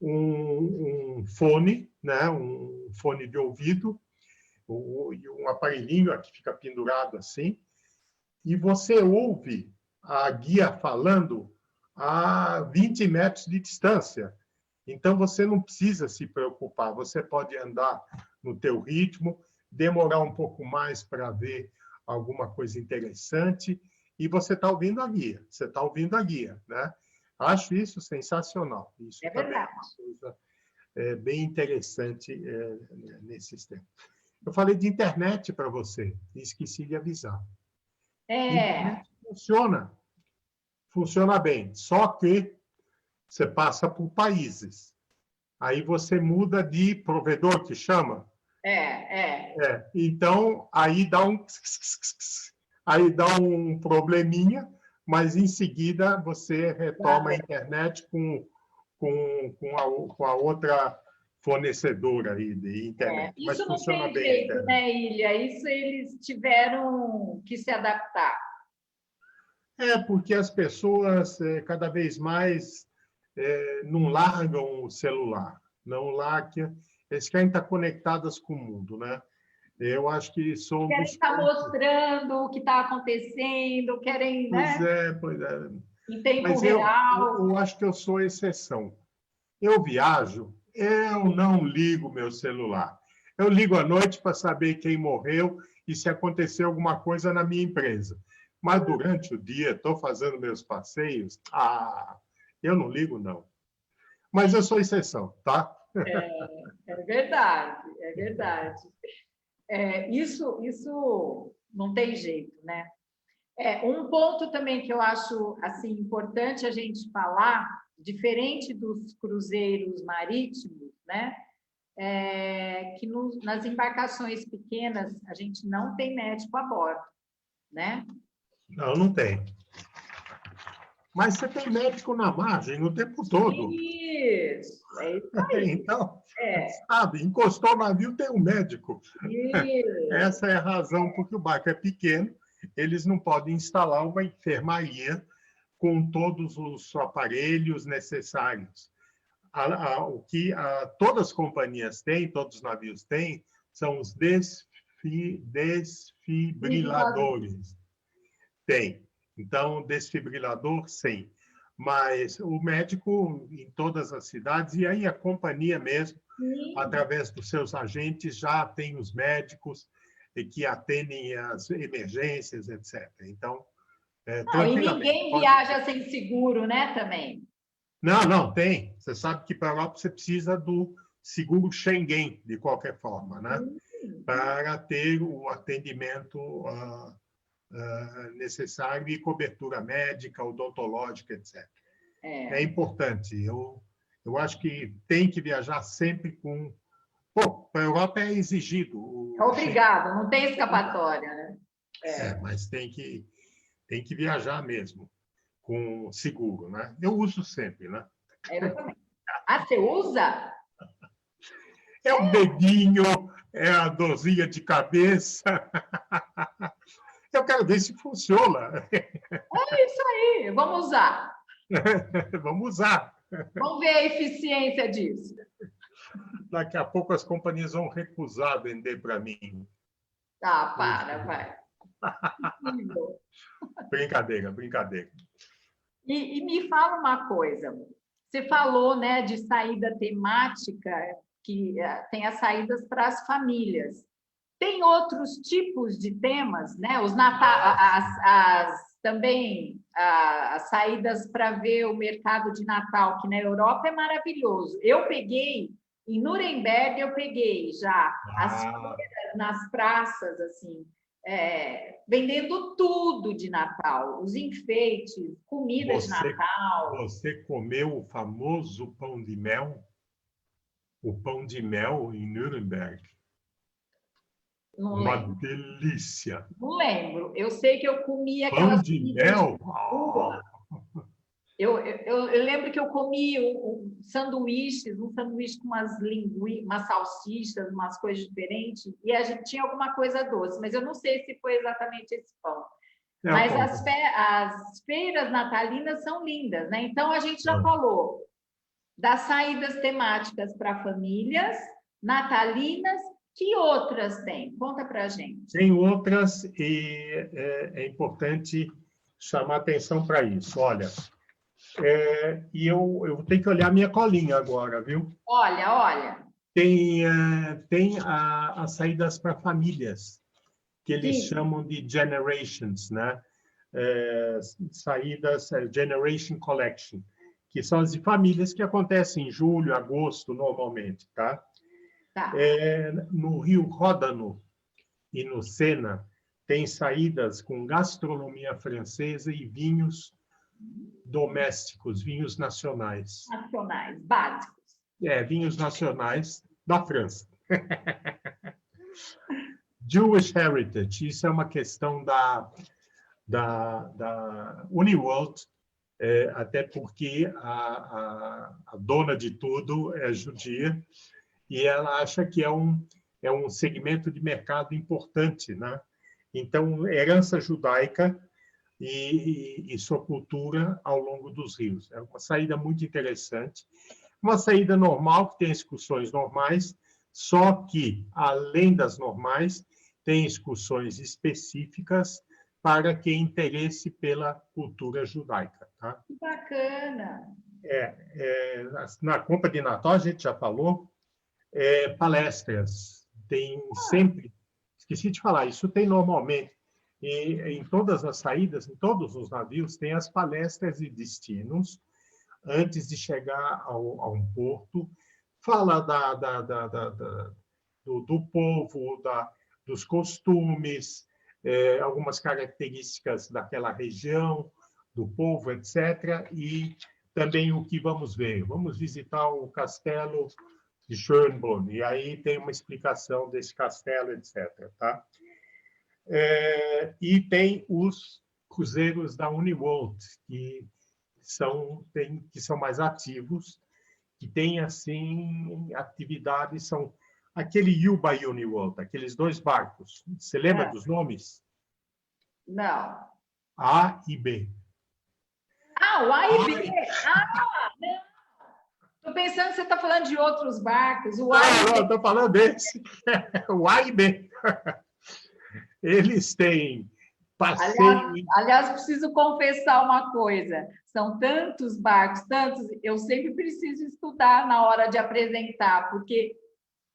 um fone, né? Um fone de ouvido e um aparelhinho que fica pendurado assim, e você ouve a guia falando a 20 metros de distância. Então, você não precisa se preocupar, você pode andar no teu ritmo, demorar um pouco mais para ver alguma coisa interessante, e você está ouvindo a guia, né? Acho isso sensacional. Isso também é uma coisa bem interessante nesses tempos. Eu falei de internet para você, e esqueci de avisar. Internet funciona bem, só que você passa por países. Aí você muda de provedor, que chama. Então, aí dá aí dá um probleminha, mas em seguida você retoma a internet com a outra fornecedora aí de internet. Mas Isso não funciona tem bem a jeito, internet. né, Ilha? Isso eles tiveram que se adaptar. Porque as pessoas cada vez mais não largam o celular, não largam, eles querem estar conectadas com o mundo, né? Eu acho que sou um Querem dos estar poucos. mostrando o que está acontecendo, querem, Pois né, é, pois é. em tempo Mas eu, real. eu acho que eu sou exceção. Eu viajo, eu não ligo meu celular. Eu ligo à noite para saber quem morreu e se aconteceu alguma coisa na minha empresa. Mas durante o dia, estou fazendo meus passeios, eu não ligo, não. Mas eu sou exceção, tá? É verdade, é verdade. Isso não tem jeito, né? Um ponto também que eu acho assim importante a gente falar, diferente dos cruzeiros marítimos, né? Que nas embarcações pequenas a gente não tem médico a bordo, né? Não, não tem. Mas você tem médico na margem o tempo todo. Isso, é isso aí. Então, É, sabe, encostou o navio, tem um médico. isso. Essa é a razão porque o barco é pequeno, eles não podem instalar uma enfermaria com todos os aparelhos necessários. O que todas as companhias têm, todos os navios têm, são os desfibriladores. Tem. Então, desfibrilador, sim. Mas o médico em todas as cidades, e aí a companhia mesmo, Sim. através dos seus agentes, já tem os médicos que atendem as emergências, etc. Então, Não, e tranquilamente. ninguém viaja sem seguro, né, também. Não, não, tem. Você sabe que para a Europa você precisa do seguro Schengen, de qualquer forma, né? Para ter o atendimento necessário e cobertura médica, odontológica, etc. É importante. Eu acho que tem que viajar sempre com. Bom, para a Europa é exigido. É obrigado, não tem escapatória, né? Mas tem que viajar mesmo, com seguro, né? Eu uso sempre, né? Eu também. Você usa? É o dedinho, é a dorzinha de cabeça. Eu quero ver se funciona. É isso aí, vamos usar. Vamos usar. Vamos ver a eficiência disso. Daqui a pouco as companhias vão recusar vender para mim. Para, vai. Brincadeira, brincadeira. E me fala uma coisa. Você falou, né, de saída temática, que tem as saídas para as famílias. Tem outros tipos de temas, né? Também as saídas para ver o mercado de Natal, que na Europa é maravilhoso. Em Nuremberg, eu peguei já as feiras nas praças, assim, vendendo tudo de Natal, os enfeites, comida de Natal. Você comeu o famoso pão de mel? O pão de mel em Nuremberg? Não Uma lembro. delícia. Não lembro. Eu sei que eu comi Pão aquelas de comidas mel? de rua. Eu lembro que eu comi um sanduíche com umas salsichas, umas coisas diferentes, e a gente tinha alguma coisa doce, mas eu não sei se foi exatamente esse pão. Mas as feiras natalinas são lindas, né? Então a gente já falou das saídas temáticas para famílias, natalinas. Que outras tem? Conta para a gente. Tem outras e é importante chamar atenção para isso. Olha, e eu tenho que olhar minha colinha agora, viu? Olha. Tem as saídas para famílias, que eles chamam de generations, né? Saídas Generation Collection, que são as de famílias que acontecem em julho, agosto, normalmente, tá? No Rio Ródano e no Sena, tem saídas com gastronomia francesa e vinhos domésticos, vinhos nacionais. Nacionais, básicos. Vinhos nacionais da França. Jewish Heritage, isso é uma questão da Uniworld, até porque a dona de tudo é judia, e ela acha que é um segmento de mercado importante, né? Então, herança judaica e sua cultura ao longo dos rios. É uma saída muito interessante, uma saída normal, que tem excursões normais, só que, além das normais, tem excursões específicas para quem interesse pela cultura judaica. Tá? Que bacana! Na compra de Natal, a gente já falou, palestras. Tem sempre, esqueci de falar, isso tem normalmente, em todas as saídas, em todos os navios, tem as palestras e destinos, antes de chegar a um porto, fala do povo, dos costumes, algumas características daquela região, do povo, etc. E também o que vamos ver. Vamos visitar o castelo de Schönbrunn, e aí tem uma explicação desse castelo, etc. Tá? E tem os cruzeiros da Uniworld, que são mais ativos, que têm assim atividades, são aquele Yuba Uniworld, aqueles 2 barcos. Você lembra dos nomes? Não. A e B. O A e B. Não. Estou pensando que você está falando de outros barcos. Não, estou falando desse. O A e B. Eles têm passeio... Aliás, preciso confessar uma coisa. São tantos barcos, tantos... Eu sempre preciso estudar na hora de apresentar, porque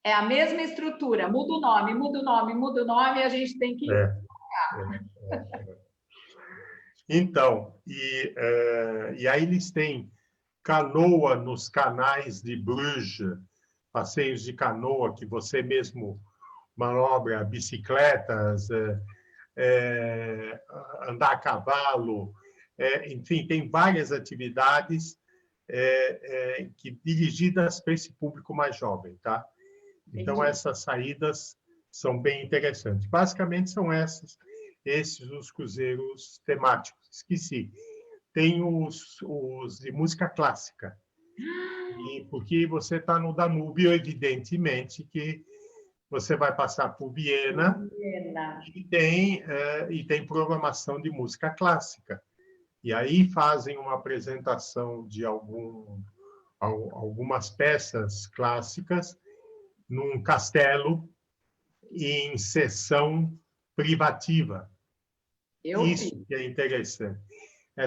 é a mesma estrutura. Muda o nome, muda o nome, muda o nome, e a gente tem que... Então, e aí eles têm canoa nos canais de Bruges, passeios de canoa que você mesmo manobra, bicicletas, andar a cavalo, enfim, tem várias atividades dirigidas para esse público mais jovem, tá? Então, essas saídas são bem interessantes. Basicamente, são esses os cruzeiros temáticos. Esqueci. Tem os de música clássica. Porque você está no Danúbio, evidentemente que você vai passar por Viena. E tem programação de música clássica. E aí fazem uma apresentação de algumas peças clássicas num castelo em sessão privativa. Isso que é interessante.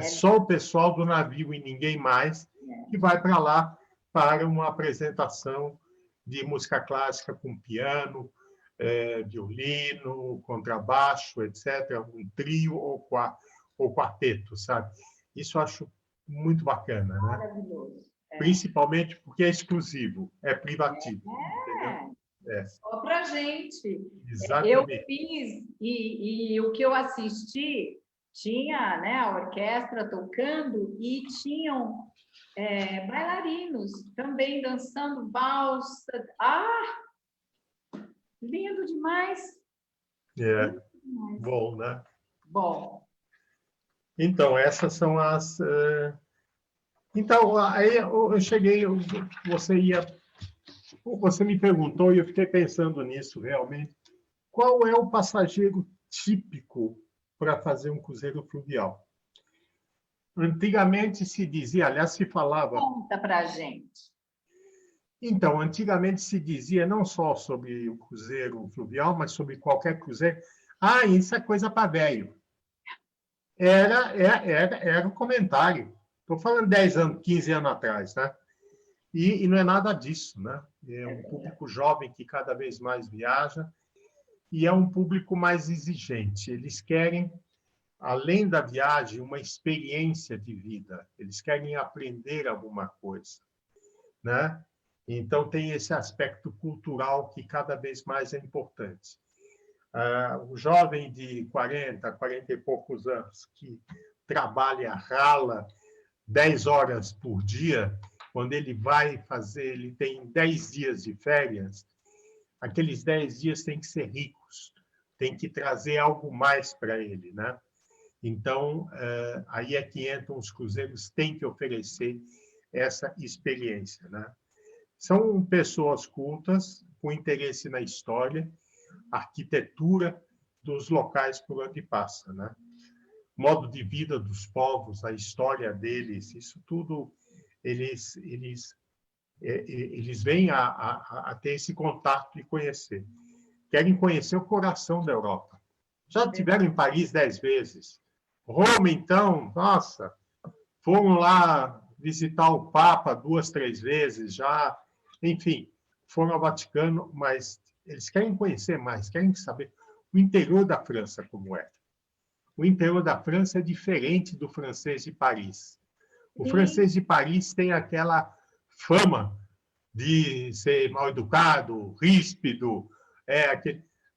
Só o pessoal do navio e ninguém mais que vai para lá para uma apresentação de música clássica com piano, violino, contrabaixo, etc., um trio ou quarteto, sabe? Isso eu acho muito bacana, né? Maravilhoso. Principalmente porque é exclusivo, é privativo. Só para a gente. Exatamente. Eu fiz, e o que eu assisti, tinha, né, a orquestra tocando e tinham bailarinos também dançando valsa. Lindo demais. Lindo demais. Bom, né? Bom. Então, essas são as... Então, aí eu cheguei, você me perguntou e eu fiquei pensando nisso realmente. Qual é o passageiro típico para fazer um cruzeiro fluvial? Antigamente se dizia, aliás, se falava... Conta para a gente. Então, antigamente se dizia não só sobre o cruzeiro fluvial, mas sobre qualquer cruzeiro. Isso é coisa para velho. Era um comentário. Estou falando 10 anos, 15 anos atrás, né? E não é nada disso, né? É um público jovem que cada vez mais viaja e é um público mais exigente. Eles querem, além da viagem, uma experiência de vida. Eles querem aprender alguma coisa, né? Então, tem esse aspecto cultural que cada vez mais é importante. O jovem de 40, 40 e poucos anos, que trabalha, rala 10 horas por dia, quando ele vai fazer, ele tem 10 dias de férias, aqueles 10 dias têm que ser ricos, tem que trazer algo mais para ele, né? Então, aí é que entram os cruzeiros, têm que oferecer essa experiência, né? São pessoas cultas, com interesse na história, arquitetura dos locais por onde passa, né? Modo de vida dos povos, a história deles, isso tudo, eles vêm a ter esse contato e conhecer. Querem conhecer o coração da Europa. Já estiveram em Paris 10 vezes. Roma, então, nossa, foram lá visitar o Papa 2, 3 vezes já. Enfim, foram ao Vaticano, mas eles querem conhecer mais, querem saber o interior da França como é. O interior da França é diferente do francês de Paris. O francês de Paris tem aquela fama de ser mal educado, ríspido,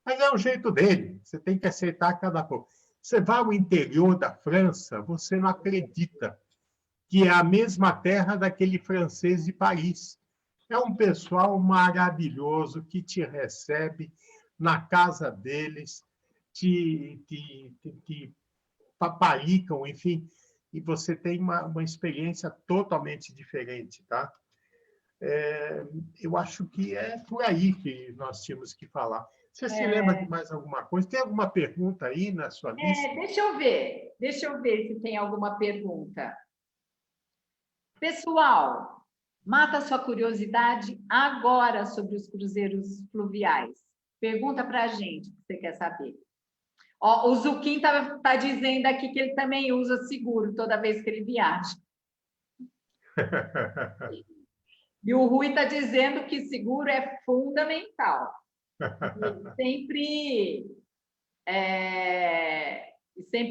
mas é o jeito dele. Você tem que aceitar cada coisa. Você vai ao interior da França, você não acredita que é a mesma terra daquele francês de Paris. É um pessoal maravilhoso que te recebe na casa deles, te paparicam, enfim, e você tem uma experiência totalmente diferente, tá? Eu acho que é por aí que nós tínhamos que falar. Você se lembra de mais alguma coisa? Tem alguma pergunta aí na sua lista? Deixa eu ver se tem alguma pergunta. Pessoal, mata sua curiosidade agora sobre os cruzeiros fluviais. Pergunta para a gente o que você quer saber. Ó, o Zuquim tá dizendo aqui que ele também usa seguro toda vez que ele viaja. E o Rui está dizendo que seguro é fundamental. Sempre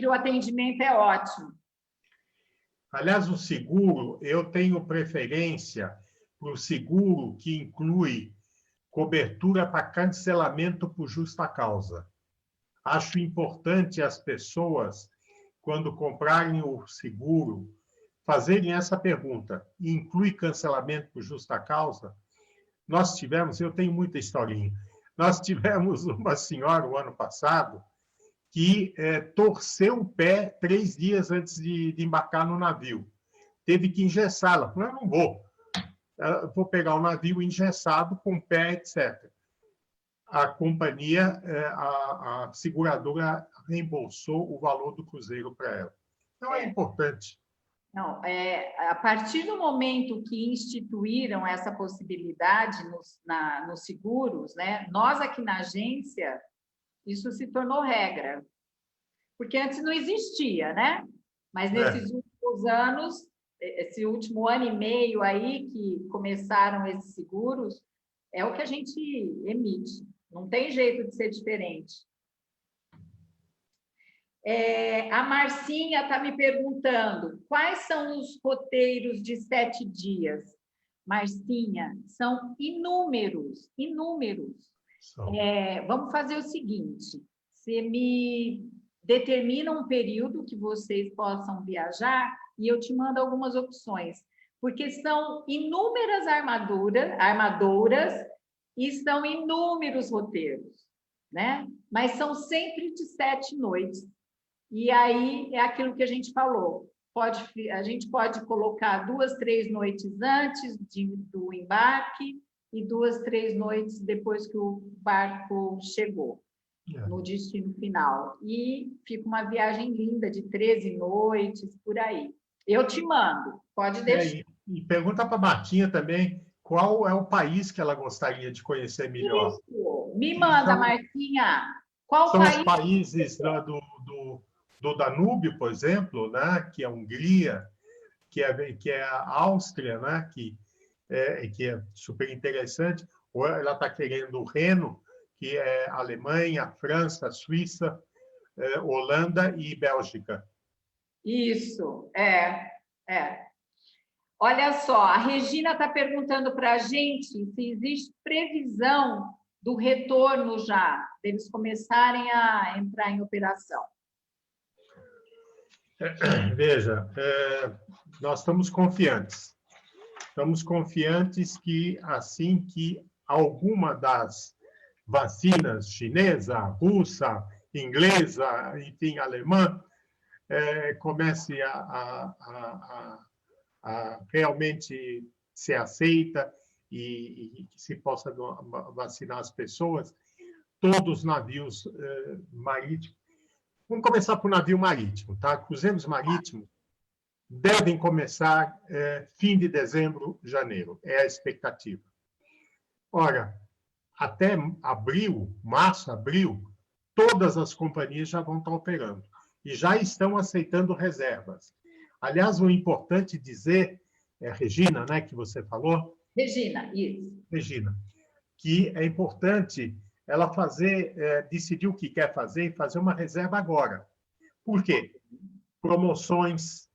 o atendimento é ótimo. Aliás, o seguro, eu tenho preferência para o seguro que inclui cobertura para cancelamento por justa causa. Acho importante as pessoas, quando comprarem o seguro, fazerem essa pergunta: inclui cancelamento por justa causa? Eu tenho muita historinha, nós tivemos uma senhora, o ano passado, que torceu o pé 3 dias antes de embarcar no navio. Teve que engessá-la. Falou, eu não vou. Eu vou pegar o navio engessado, com o pé, etc. A companhia, a seguradora, reembolsou o valor do cruzeiro para ela. Então, é importante. Não, a partir do momento que instituíram essa possibilidade nos seguros, né, nós aqui na agência, isso se tornou regra. Porque antes não existia, né? Mas nesses últimos anos, esse último ano e meio aí que começaram esses seguros, é o que a gente emite. Não tem jeito de ser diferente. A Marcinha está me perguntando, quais são os roteiros de 7 dias? Marcinha, são inúmeros, inúmeros. Vamos fazer o seguinte, você me determina um período que vocês possam viajar e eu te mando algumas opções, porque são inúmeras armaduras e são inúmeros roteiros, né? Mas são sempre de 7 noites. E aí é aquilo que a gente falou, a gente pode colocar 2, 3 noites antes do embarque e 2, 3 noites depois que o barco chegou no destino final. E fica uma viagem linda de 13 noites, por aí. Eu te mando, pode deixar. E pergunta para a Martinha também qual é o país que ela gostaria de conhecer melhor. Isso. Me manda, Martinha. Qual são país? Os países do Danúbio, por exemplo, né? Que é a Hungria, que é a Áustria, né? Que é super interessante. Ou ela está querendo o Reno, que é Alemanha, França, Suíça, Holanda e Bélgica. Isso, Olha só, a Regina está perguntando para a gente se existe previsão do retorno já, deles começarem a entrar em operação. Veja, nós estamos confiantes. Estamos confiantes que, assim que alguma das vacinas chinesa, russa, inglesa, enfim, alemã, comece a realmente ser aceita e que se possa vacinar as pessoas, todos os navios marítimos. Vamos começar por navio marítimo, tá? Cruzeiros marítimos devem começar fim de dezembro, janeiro. É a expectativa. Ora, até abril, março, abril, todas as companhias já vão estar operando e já estão aceitando reservas. Aliás, o importante dizer, Regina, né, que você falou? Regina, isso. Regina, que é importante ela decidir o que quer fazer e fazer uma reserva agora. Por quê? Promoções,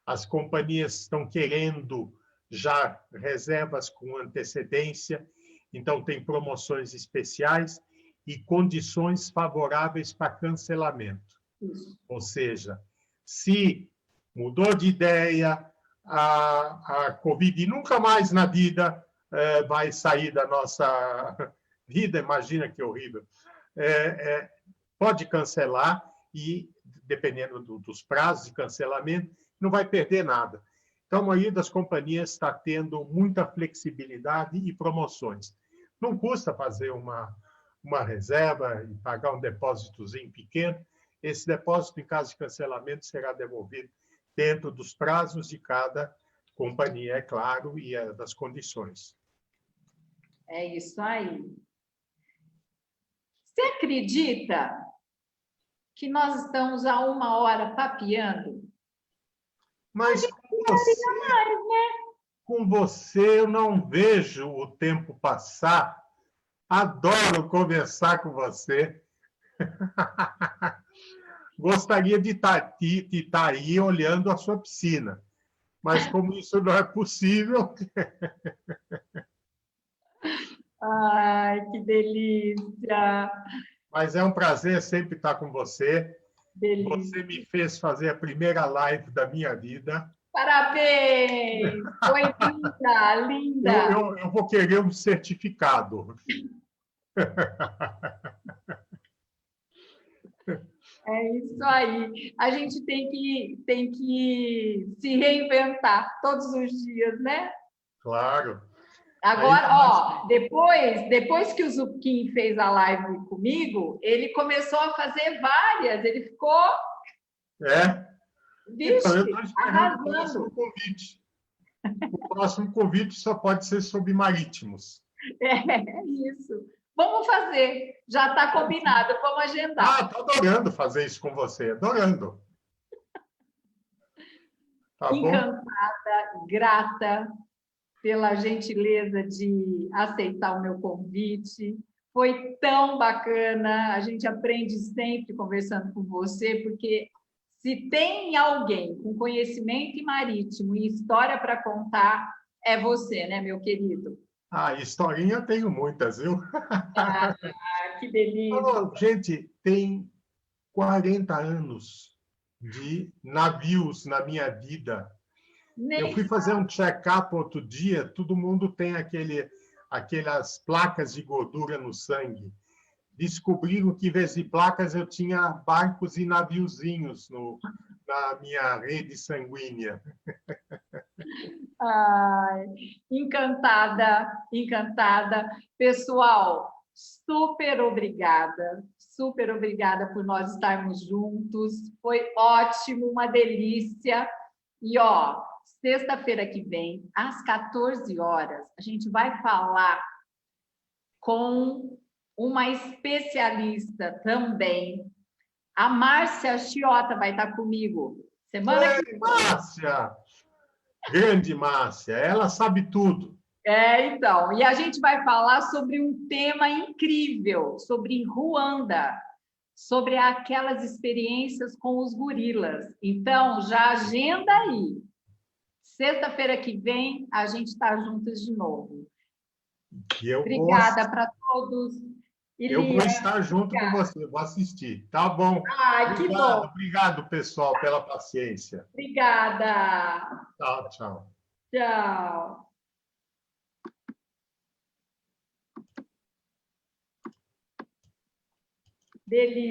as companhias estão querendo já reservas com antecedência, então tem promoções especiais e condições favoráveis para cancelamento. Isso. Ou seja, se mudou de ideia, a Covid nunca mais na vida vai sair da nossa vida, imagina que horrível, pode cancelar e, dependendo dos prazos de cancelamento, não vai perder nada. Então, a maioria das companhias está tendo muita flexibilidade e promoções. Não custa fazer uma reserva e pagar um depósitozinho pequeno. Esse depósito, em caso de cancelamento, será devolvido dentro dos prazos de cada companhia, é claro, e das condições. É isso aí. Você acredita que nós estamos há 1 hora papeando? Mas com você eu não vejo o tempo passar. Adoro conversar com você. Gostaria de estar aí olhando a sua piscina, mas como isso não é possível... Ai, que delícia! Mas é um prazer sempre estar com você. Delícia. Você me fez fazer a primeira live da minha vida. Parabéns! Foi linda, linda! Eu vou querer um certificado. É isso aí. A gente tem que se reinventar todos os dias, né? Claro. Agora, ó, depois que o Zucchini fez a live comigo, ele começou a fazer várias, ele ficou... Vixe, então, eu estou esperando arrasando. o próximo convite. O próximo convite só pode ser sobre marítimos. É isso. Vamos fazer. Já está combinado, vamos agendar. Estou adorando fazer isso com você, adorando. Tá encantada, bom? grata pela gentileza de aceitar o meu convite. Foi tão bacana, a gente aprende sempre conversando com você, porque se tem alguém com conhecimento marítimo e história para contar, é você, né, meu querido? Historinha eu tenho muitas, viu? Que delícia! Gente, tem 40 anos de navios na minha vida. Eu fui fazer um check-up outro dia, todo mundo tem aquelas placas de gordura no sangue. Descobriram que, em vez de placas, eu tinha barcos e naviozinhos na minha rede sanguínea. Ai, encantada, encantada. Pessoal, super obrigada por nós estarmos juntos. Foi ótimo, uma delícia. E, ó, sexta-feira que vem, às 14 horas, a gente vai falar com uma especialista também. A Márcia Chiota vai estar comigo. Semana que vem. Márcia! Grande Márcia, ela sabe tudo. Então, e a gente vai falar sobre um tema incrível, sobre Ruanda, sobre aquelas experiências com os gorilas. Então, já agenda aí. Sexta-feira que vem, a gente está juntos de novo. Obrigada para todos. Eu vou estar junto com você, vou assistir. Tá bom. Que bom. Obrigado, pessoal, pela paciência. Obrigada. Tchau, tchau. Tchau. Delícia.